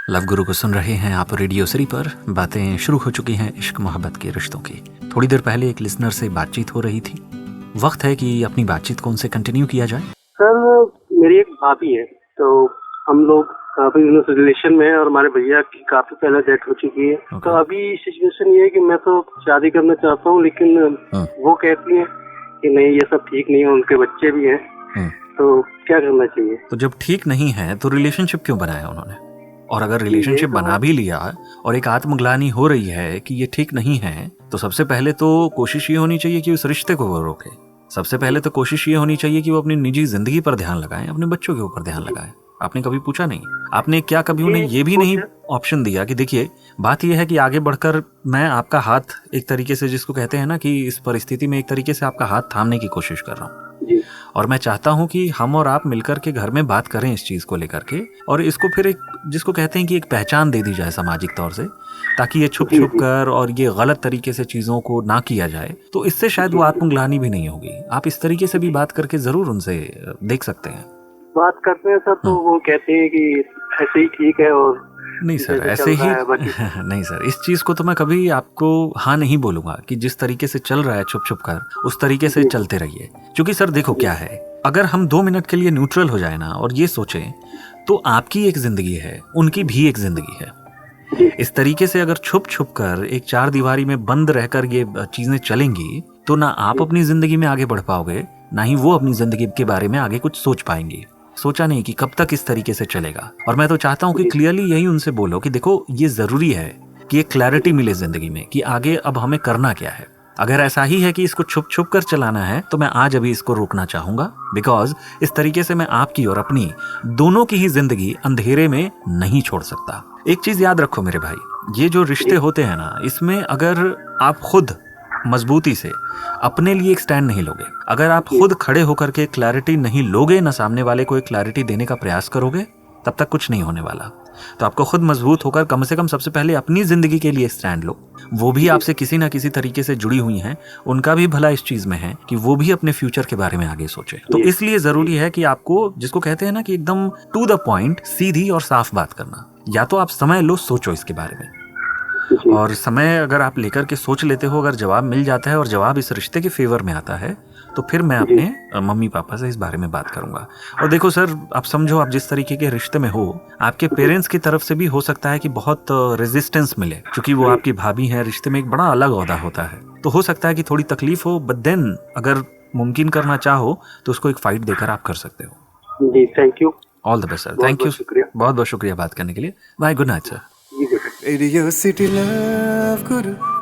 Love गुरु को सुन रहे हैं आप रेडियो श्री पर। बातें शुरू हो चुकी हैं इश्क मोहब्बत के रिश्तों की। थोड़ी देर पहले एक लिसनर से बातचीत हो रही थी। वक्त है कि अपनी बातचीत को उनसे कंटिन्यू किया जाए। सर, मेरी एक भाभी है, तो हम लोग काफी दिनों से रिलेशन में है और हमारे भैया की काफी पहले डेथ हो चुकी है। तो अभी सिचुएशन ये है कि मैं तो शादी करना चाहता हूँ, लेकिन वो कहती है कि नहीं, ये सब ठीक नहीं है, उनके बच्चे भी हैं। तो क्या करना चाहिए? तो जब ठीक नहीं है तो रिलेशनशिप क्यों बनाया उन्होंने? और अगर रिलेशनशिप बना भी लिया और एक आत्मग्लानि हो रही है कि ये ठीक नहीं है, तो सबसे पहले तो कोशिश ये होनी चाहिए कि उस रिश्ते को वो रोके। सबसे पहले तो कोशिश ये होनी चाहिए कि वो अपनी निजी जिंदगी पर ध्यान लगाएं, अपने बच्चों के ऊपर ध्यान लगाएं। आपने कभी पूछा नहीं? आपने क्या कभी उन्हें ये भी नहीं ऑप्शन दिया कि देखिए, बात यह है कि आगे बढ़कर मैं आपका हाथ एक तरीके से, जिसको कहते हैं ना कि इस परिस्थिति में एक तरीके से आपका हाथ थामने की कोशिश कर रहा हूँ, और मैं चाहता हूं कि हम और आप मिलकर के घर में बात करें इस चीज को लेकर के, और इसको फिर एक, जिसको कहते हैं कि एक पहचान दे दी जाए सामाजिक तौर से, ताकि ये छुप छुप कर और ये गलत तरीके से चीजों को ना किया जाए। तो इससे शायद वो आत्मग्लानि भी नहीं होगी। आप इस तरीके से भी बात करके जरूर उनसे देख सकते हैं। बात करते हैं सर, तो वो कहते हैं कि ऐसे ही ठीक है। और नहीं सर, ऐसे ही नहीं सर, इस चीज को तो मैं कभी आपको हाँ नहीं बोलूंगा कि जिस तरीके से चल रहा है छुप छुप कर, उस तरीके से चलते रहिए। क्योंकि सर देखो क्या है, अगर हम 2 मिनट के लिए न्यूट्रल हो जाए ना और ये सोचें, तो आपकी एक जिंदगी है, उनकी भी एक जिंदगी है। इस तरीके से अगर छुप छुप कर एक 4 दीवारी में बंद रहकर ये चीजें चलेंगी, तो ना आप अपनी जिंदगी में आगे बढ़ पाओगे, ना ही वो अपनी जिंदगी के बारे में आगे कुछ सोच पाएंगी। सोचा नहीं कि कब तक इस तरीके से चलेगा। और मैं तो चाहता हूं कि क्लियरली यही उनसे बोलो कि देखो, ये जरूरी है कि एक क्लैरिटी मिले जिंदगी में कि आगे अब हमें करना क्या है। अगर ऐसा ही है कि इसको छुप छुप कर चलाना है, तो मैं आज अभी इसको रोकना चाहूंगा, बिकॉज इस तरीके से मैं आपकी और अपनी दोनों की ही जिंदगी अंधेरे में नहीं छोड़ सकता। एक चीज याद रखो मेरे भाई, ये जो रिश्ते होते हैं ना, इसमें अगर आप खुद मजबूती से अपने लिए एक स्टैंड नहीं लोगे, अगर आप खुद खड़े होकर के क्लैरिटी नहीं लोगे, ना सामने वाले को एक क्लैरिटी देने का प्रयास करोगे, तब तक कुछ नहीं होने वाला। तो आपको खुद मजबूत होकर कम से कम सबसे पहले अपनी जिंदगी के लिए स्टैंड लो। वो भी आपसे किसी ना किसी तरीके से जुड़ी हुई हैं, उनका भी भला इस चीज में है कि वो भी अपने फ्यूचर के बारे में आगे सोचे। तो इसलिए जरूरी है कि आपको, जिसको कहते हैं ना कि एकदम टू द पॉइंट, सीधी और साफ बात करना। या तो आप समय लो, सोचो इसके बारे में, और समय अगर आप लेकर के सोच लेते हो, अगर जवाब मिल जाता है और जवाब इस रिश्ते के फेवर में आता है, तो फिर मैं अपने मम्मी पापा से इस बारे में बात करूंगा। और देखो सर, आप समझो, आप जिस तरीके के रिश्ते में हो, आपके पेरेंट्स की तरफ से भी हो सकता है कि बहुत रेजिस्टेंस मिले, क्योंकि वो आपकी भाभी है, रिश्ते में एक बड़ा अलग ओहदा होता है। तो हो सकता है कि थोड़ी तकलीफ हो, बट देन अगर मुमकिन करना चाहो तो उसको एक फाइट देकर आप कर सकते हो। जी, thank you. All the best sir. Thank you, बहुत बहुत शुक्रिया बात करने के लिए। Bye, good night sir. Radio City love गुरु।